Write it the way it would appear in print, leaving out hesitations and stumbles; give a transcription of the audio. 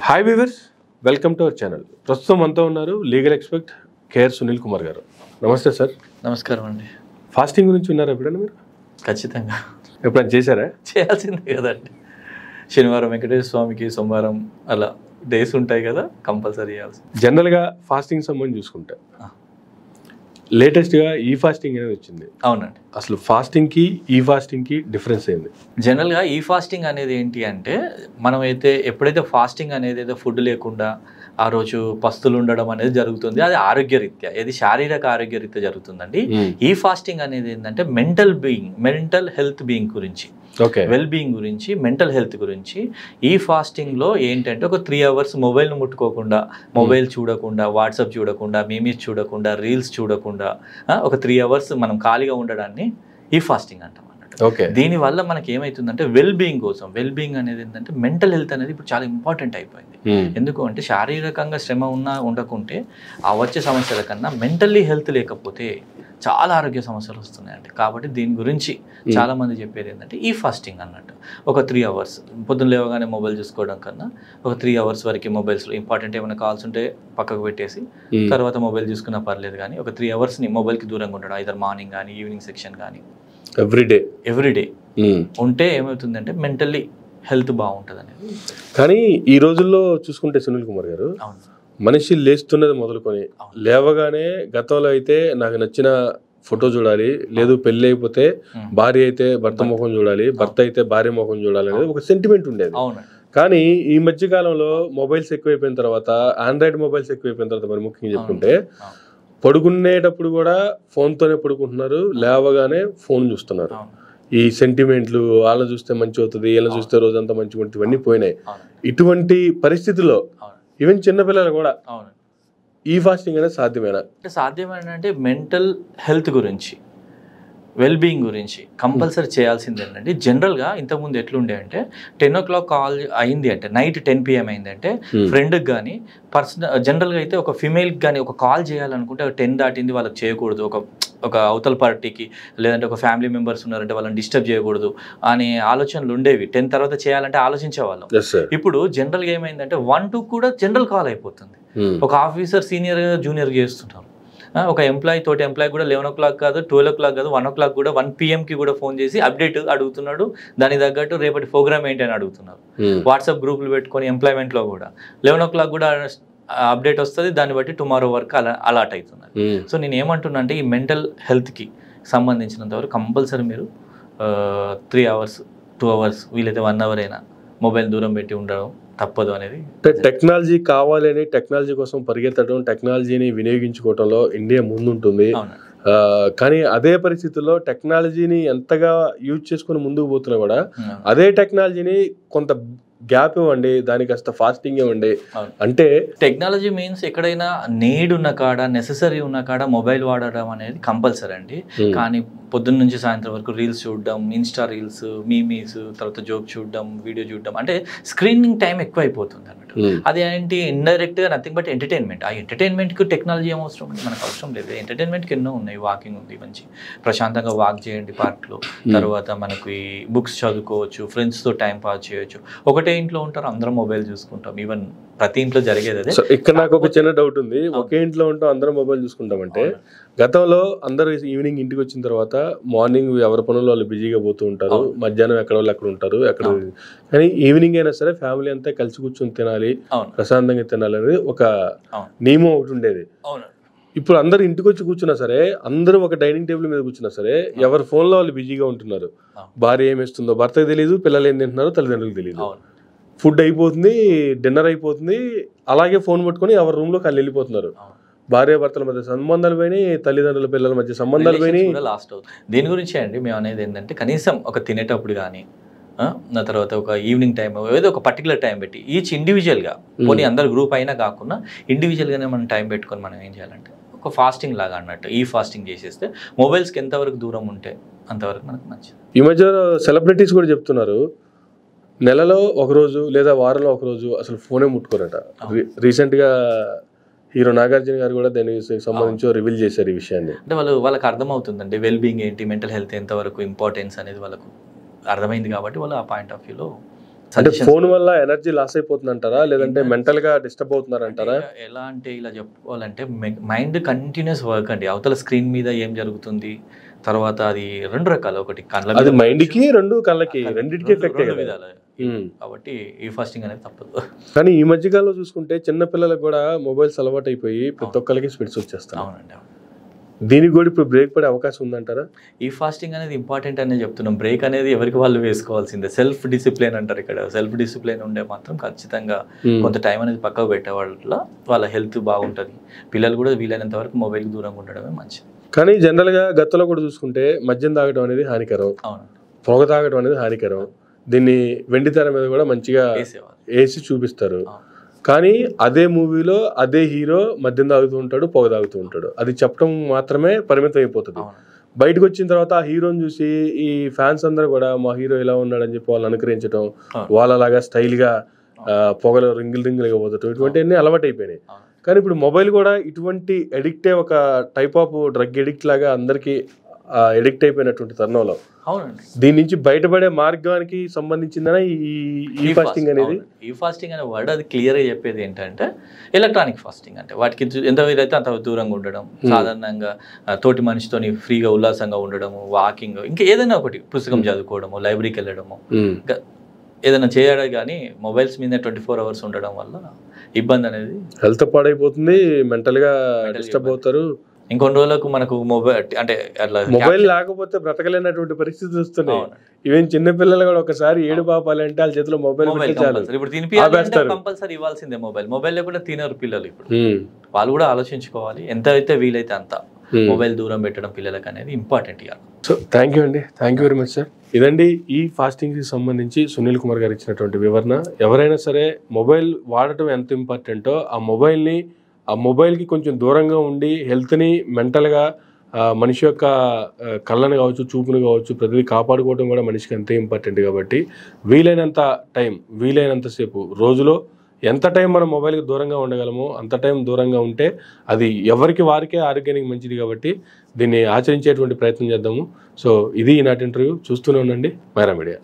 Hi viewers, welcome to our channel. ప్రస్తుతం మనతో ఉన్నారు legal expert K R Sunil Kumar గారు. నమస్తే సార్. నమస్కారం అండి. ఫాస్టింగ్ గురించి విన్నారా ఎప్పుడైనా మీరు? ఖచ్చితంగా ఎప్పుడైనా చేశారా? చేయాల్సిందే కదండి. శనివారం వెంకటేశ్వర స్వామికి, సోమవారం అలా డేస్ ఉంటాయి కదా, కంపల్సరీ చేయాల్సింది. జనరల్గా ఫాస్టింగ్ సంబంధించి చూసుకుంటే లేటెస్ట్గా ఈ ఫాస్టింగ్ అనేది వచ్చింది. అవునండి. అసలు ఫాస్టింగ్కి ఈ ఫాస్టింగ్కి డిఫరెన్స్ ఏంది? జనరల్గా ఈ ఫాస్టింగ్ అనేది ఏంటి అంటే, మనమైతే ఎప్పుడైతే ఫాస్టింగ్ అనేది ఏదో ఫుడ్ లేకుండా ఆ రోజు పస్తులు ఉండడం అనేది జరుగుతుంది, అది ఆరోగ్యరీత్యా, ఇది శారీరక ఆరోగ్యరీత్యా జరుగుతుందండి. ఈ ఫాస్టింగ్ అనేది ఏంటంటే మెంటల్ హెల్త్ బీయింగ్ గురించి, వెల్ బీయింగ్ గురించి, మెంటల్ హెల్త్ గురించి. ఈ ఫాస్టింగ్లో ఏంటంటే ఒక 3 hours మొబైల్ను ముట్టుకోకుండా, మొబైల్ చూడకుండా, వాట్సాప్ చూడకుండా, మీమీస్ చూడకుండా, రీల్స్ చూడకుండా ఒక 3 hours మనం ఖాళీగా ఉండడాన్ని ఈ ఫాస్టింగ్ అంటాం అన్నట్టు. దీనివల్ల మనకి ఏమవుతుందంటే వెల్ బీయింగ్ కోసం, వెల్ బీయింగ్ అనేది ఏంటంటే మెంటల్ హెల్త్ అనేది ఇప్పుడు చాలా ఇంపార్టెంట్ అయిపోయింది. ఎందుకు అంటే శారీరకంగా శ్రమ ఉండకుంటే ఆ వచ్చే సమస్యల కన్నా మెంటల్లీ హెల్త్ లేకపోతే చాలా ఆరోగ్య సమస్యలు వస్తున్నాయండి. కాబట్టి దీని గురించి చాలా మంది చెప్పేది ఏంటంటే ఈ ఫాస్టింగ్ అన్నట్టు. ఒక 3 hours పొద్దున్న లేవగానే మొబైల్ చూసుకోవడం కన్నా ఒక 3 hours వరకు మొబైల్స్లో ఇంపార్టెంట్ ఏమైనా కాల్స్ ఉంటే పక్కకు పెట్టేసి తర్వాత మొబైల్ చూసుకున్నా పర్లేదు, కానీ ఒక 3 hoursని మొబైల్కి దూరంగా ఉండడం, ఐదర్ మార్నింగ్ కానీ ఈవినింగ్ సెక్షన్ కానీ ఎవ్రీడే ఉంటే ఏమవుతుందంటే మెంటల్లీ హెల్త్ బాగుంటుంది అనేది. కానీ ఈ రోజుల్లో చూసుకుంటే సునీల్ కుమార్ గారు, మనిషి లేస్తున్నది మొదలుకొని లేవగానే, గతంలో అయితే నాకు నచ్చిన ఫోటో చూడాలి, లేదు పెళ్లి అయిపోతే భార్య అయితే భర్త ముఖం చూడాలి, భర్త అయితే భార్య ముఖం చూడాలి అనేది ఒక సెంటిమెంట్ ఉండేది. కానీ ఈ మధ్య కాలంలో మొబైల్స్ ఎక్కువైపోయిన తర్వాత, ఆండ్రాయిడ్ మొబైల్స్ ఎక్కువైపోయిన తర్వాత, మరి ముఖ్యంగా చెప్పుకుంటే పడుకునేటప్పుడు కూడా ఫోన్తోనే పడుకుంటున్నారు, లేవగానే ఫోన్ చూస్తున్నారు. ఈ సెంటిమెంట్లు, వాళ్ళని చూస్తే మంచి అవుతుంది, వీళ్ళని చూస్తే రోజంతా మంచిగా ఉంటుంది, ఇవన్నీ పోయినాయి. ఇటువంటి పరిస్థితుల్లో ఈవెన్ చిన్నపిల్లలు కూడా ఈ ఫాస్టింగ్ అనేది సాధ్యమేనంటే మెంటల్ హెల్త్ గురించి, వెల్ బీయింగ్ గురించి కంపల్సరీ చేయాల్సింది ఏంటంటే, జనరల్గా ఇంతకుముందు ఎట్లుండే అంటే 10 o'clock కాల్ అయింది అంటే, నైట్ 10 PM అయిందంటే ఫ్రెండ్కి కానీ జనరల్గా అయితే ఒక ఫీమేల్కి కానీ ఒక కాల్ చేయాలనుకుంటే 10 దాటింది వాళ్ళకి చేయకూడదు, ఒక అవతల పార్టీకి లేదంటే ఒక ఫ్యామిలీ మెంబర్స్ ఉన్నారంటే వాళ్ళని డిస్టర్బ్ చేయకూడదు అనే ఆలోచనలు ఉండేవి. 10 తర్వాత చేయాలంటే ఆలోచించేవాళ్ళం. ఇప్పుడు జనరల్గా ఏమైందంటే 1 to కూడా జనరల్ కాల్ అయిపోతుంది. ఒక ఆఫీసర్ సీనియర్ జూనియర్ చేస్తున్నారు, ఒక ఎంప్లాయీ తోటి ఎంప్లాయీ కూడా 11 o'clock కాదు, 12 o'clock కాదు, 1 o'clock కూడా 1 PM కూడా ఫోన్ చేసి అప్డేట్ అడుగుతున్నాడు, దానికి తగ్గట్టు రేపటి ప్రోగ్రామ్ ఏంటి అని అడుగుతున్నారు. వాట్సాప్ గ్రూపులు పెట్టుకొని ఎంప్లాయ్మెంట్లో కూడా 11 o'clock కూడా అప్డేట్ వస్తుంది, దాన్ని బట్టి టుమారో వర్క్ అలాట్ అవుతున్నారు. సో నేను ఏమంటున్నా అంటే, ఈ మెంటల్ హెల్త్కి సంబంధించినంత వరకు కంపల్సరీ మీరు 3 hours 2 hours వీలైతే 1 hour అయినా మొబైల్ దూరం పెట్టి ఉండడం తప్పదు అనేది. టెక్నాలజీ కావాలని టెక్నాలజీ కోసం పరిగెత్తడం, టెక్నాలజీని వినియోగించుకోవడంలో ఇండియా ముందుంటుంది. కానీ అదే పరిస్థితుల్లో టెక్నాలజీని ఎంతగా యూజ్ చేసుకుని ముందుకు పోతున్నా కూడా అదే టెక్నాలజీని కొంత గ్యాప్ ఇవ్వండి, దానికి కాస్త ఫాస్టింగ్ ఇవ్వండి. అంటే టెక్నాలజీ మీన్స్ ఎక్కడైనా నీడ్ ఉన్న కాడ, నెససరీ ఉన్న కాడ మొబైల్ వాడడం అనేది కంపల్సరీ అండి. కానీ పొద్దున్న నుంచి సాయంత్రం వరకు రీల్స్ చూడడం, ఇన్స్టా రీల్స్, మీమీస్, తర్వాత జోక్ చూడడం, వీడియో చూడడం, అంటే స్క్రీనింగ్ టైం ఎక్కువ అయిపోతుంది అన్నట్టు. అది ఏంటి, ఇండైరెక్ట్గా నథింగ్ బట్ ఎంటర్టైన్మెంట్. ఆ ఎంటర్టైన్మెంట్కి టెక్నాలజీ ఏం అవసరం అండి, మనకు అవసరం లేదు. ఎంటర్టైన్మెంట్కి ఎన్నో ఉన్నాయి. వాకింగ్ ఉంది, మంచి ప్రశాంతంగా వాక్ చేయండి పార్క్లో, తర్వాత మనకి బుక్స్ చదువుకోవచ్చు, ఫ్రెండ్స్తో టైం పాస్ చేయొచ్చు. ఒకటే ఇంట్లో ఉంటారు, అందరం మొబైల్ చూసుకుంటాం. ఈవెన్ ప్రతి ఇంట్లో జరిగేది అదే. ఇక్కడ నాకు ఒక చిన్న డౌట్ ఉంది, ఒకే ఇంట్లో ఉంటాం, అందరం మొబైల్ చూసుకుంటామంటే, గతంలో అందరూ ఈవినింగ్ ఇంటికి వచ్చిన తర్వాత మార్నింగ్ ఎవరి పనులు వాళ్ళు బిజీగా పోతూ ఉంటారు, మధ్యాహ్నం ఎక్కడ వాళ్ళు అక్కడ ఉంటారు, కానీ ఈవినింగ్ అయినా సరే ఫ్యామిలీ అంతా కలిసి కూర్చొని తినాలి, ప్రశాంతంగా తినాలి అనేది ఒక నియమం ఒకటి ఉండేది. ఇప్పుడు అందరు ఇంటికి వచ్చి కూర్చున్నా సరే, అందరూ ఒక డైనింగ్ టేబుల్ మీద కూర్చున్నా సరే, ఎవరి ఫోన్లో వాళ్ళు బిజీగా ఉంటున్నారు. భార్య ఏమిస్తుందో భర్తకు తెలియదు, పిల్లలు ఏం తింటున్నారో తల్లిదండ్రులకు తెలియదు. ఫుడ్ అయిపోతుంది, డిన్నర్ అయిపోతుంది, అలాగే ఫోన్ పట్టుకొని ఎవరి రూమ్లోకి వాళ్ళు వెళ్ళిపోతున్నారు. భార్య భర్తల మధ్య సంబంధాలు పోయినాయి, తల్లిదండ్రుల పిల్లల మధ్య సంబంధాలు పోయినాయి. లాస్ట్ అవుతుంది. దీని గురించి అండి మేము అనేది ఏంటంటే, కనీసం ఒక తినేటప్పుడు కానీ, నా తర్వాత ఒక ఈవినింగ్ టైం, ఏదో ఒక పర్టికులర్ టైం పెట్టి ఈచ్ ఇండివిజువల్గా, పోనీ అందరు గ్రూప్ అయినా కాకుండా ఇండివిజువల్గానే మనం టైం పెట్టుకొని మనం ఏం చేయాలంటే ఒక ఫాస్టింగ్ లాగా అన్నట్టు ఈ ఫాస్టింగ్ చేసేస్తే మొబైల్స్కి ఎంతవరకు దూరం ఉంటే అంతవరకు మనకు మంచిది. ఈ మధ్య సెలబ్రిటీస్ కూడా చెప్తున్నారు, నెలలో ఒకరోజు లేదా వారంలో ఒకరోజు అసలు ఫోనే ముట్టుకోరట. రీసెంట్గా హీరో నాగార్జున గారు కూడా దానికి సంబంధించి రివీల్ చేశారు ఈ విషయాన్ని. అంటే వాళ్ళకి అర్థమవుతుందండి వెల్ బీయింగ్ ఏంటి, మెంటల్ హెల్త్ ఎంతవరకు ఇంపార్టెన్స్ అనేది వాళ్ళకు అర్థమైంది. కాబట్టి వాళ్ళు ఆ పాయింట్ ఆఫ్ వ్యూలో అంటే ఫోన్ వల్ల ఎనర్జీ లాస్ అయిపోతుందంటారా, లేదంటే మెంటల్ గా డిస్టర్బ్ అవుతున్నారంటారా? ఎలా అంటే ఇలా చెప్పుకోవాలంటే మైండ్ కంటిన్యూస్ వర్క్ అండి. అవతల స్క్రీన్ మీద ఏం జరుగుతుంది, తర్వాత అది 2 రకాలు, ఒకటి కళ్ళ అది మైండ్ కి, 2 కళ్ళకి, రెండింటికి ఎఫెక్ట్ విధాలు. కాబట్టి ఈ ఫాస్టింగ్ అనేది తప్పదు. కానీ ఈ మధ్యకాలంలో చూసుకుంటే చిన్న పిల్లలకు కూడా మొబైల్స్ అలవాటు అయిపోయి ప్రతి ఒక్కరికి స్పెట్స్ వచ్చేస్తాయి. అవునండి. దీనికి కూడా ఇప్పుడు బ్రేక్ పడే అవకాశం ఉందంటారా? ఈ ఫాస్టింగ్ అనేది ఇంపార్టెంట్ అనే చెప్తున్నాం. బ్రేక్ అనేది ఎవరికి వాళ్ళు వేసుకోవాల్సిందే. సెల్ఫ్ డిసిప్లిన్ అంటారు ఇక్కడ. సెల్ఫ్ డిసిప్లిన్ ఉండే మాత్రం ఖచ్చితంగా కొంత టైం అనేది పక్కకు పెట్టే వాళ్ళ హెల్త్ బాగుంటుంది. పిల్లలు కూడా వీలైనంత వరకు మొబైల్కి దూరంగా ఉండడమే మంచిది. కానీ జనరల్గా గతంలో కూడా చూసుకుంటే మద్యం తాగడం అనేది హానికరం, పొగ తాగడం అనేది హానికరం. దీన్ని వెండి తెర మీద కూడా మంచిగా వేసి చూపిస్తారు. కానీ అదే మూవీలో అదే హీరో మద్యం తాగుతూ ఉంటాడు, పొగ తాగుతూ ఉంటాడు. అది చెప్పడం మాత్రమే పరిమితం అయిపోతుంది. బయటకు వచ్చిన తర్వాత ఆ హీరోని చూసి ఈ ఫ్యాన్స్ అందరూ కూడా మా హీరో ఇలా ఉన్నాడని చెప్పి వాళ్ళని అనుకరించడం, వాళ్ళలాగా స్టైల్గా పొగలు రింగులుగా పోతటం, ఇటువంటివన్నీ అలవాటు అయిపోయినాయి. కానీ ఇప్పుడు మొబైల్ కూడా ఇటువంటి ఎడిక్టే, ఒక టైప్ ఆఫ్ డ్రగ్ ఎడిక్ట్ లాగా అందరికీ ఎడిక్ట్ అయిపోయినటువంటి తరుణంలో దీని నుంచి బయటపడే మార్గానికి సంబంధించిందనే ఈ ఫాస్టింగ్ అనేది. ఈ ఫాస్టింగ్ అనే వర్డ్ అది క్లియర్ గా చెప్పేది ఏంటంటే ఎలక్ట్రానిక్ ఫాస్టింగ్. అంటే వాటికి ఎంత వీలైతే అంత దూరంగా ఉండడం, సాధారణంగా తోటి మనిషితోని ఫ్రీగా ఉల్లాసంగా ఉండడము, వాకింగ్, ఇంకా ఏదైనా ఒకటి, పుస్తకం చదువుకోవడము, లైబ్రరీకి వెళ్ళడము, ఏదైనా చేయడం. కానీ మొబైల్స్ మీద 24 hours ఉండడం వల్ల ఇబ్బంది అనేది, హెల్త్ పాడైపోతుంది, మెంటల్ గా డిస్టర్బ్ అవుతారు. ఇంకొన్ని రోజులకు మనకు మొబైల్ లేకపోతే బ్రతకలేనటువంటి పరిస్థితులు వస్తున్నాయి. ఈవెన్ చిన్న పిల్లలు కూడా ఒకసారి ఏడు పాపాలంటే వాళ్ళ చేతిలో మొబైల్ కంపల్సరీ ఇవ్వాల్సిందే. మొబైల్ లేకుండా తినరు పిల్లలు. ఇప్పుడు వాళ్ళు కూడా ఆలోచించుకోవాలి. ఎంత అయితే వీలైతే అంత మొబైల్ దూరం పెట్టడం పిల్లలకు అనేది ఇంపార్టెంట్. సో థ్యాంక్ యూ అండి, thank you very much sir. ఇదండి ఈ ఫాస్టింగ్ కి సంబంధించి సునీల్ కుమార్ గారు ఇచ్చినటువంటి వివరణ. ఎవరైనా సరే మొబైల్ వాడటం ఎంత ఇంపార్టెంటో ఆ మొబైల్కి కొంచెం దూరంగా ఉండి హెల్త్ని, మెంటల్గా, మనిషి యొక్క కళ్ళను కావచ్చు, చూపును కావచ్చు, ప్రతిదీ కాపాడుకోవడం కూడా మనిషికి అంతే ఇంపార్టెంట్. కాబట్టి వీలైనంతసేపు రోజులో ఎంత టైం మనం మొబైల్కి దూరంగా ఉండగలమో అంత టైం దూరంగా ఉంటే అది ఎవరికి వారికే ఆరోగ్యానికి మంచిది. కాబట్టి దీన్ని ఆచరించేటువంటి ప్రయత్నం చేద్దాము. సో ఇది ఈనాటి ఇంటర్వ్యూ. చూస్తూనే ఉండండి మైరా మీడియా.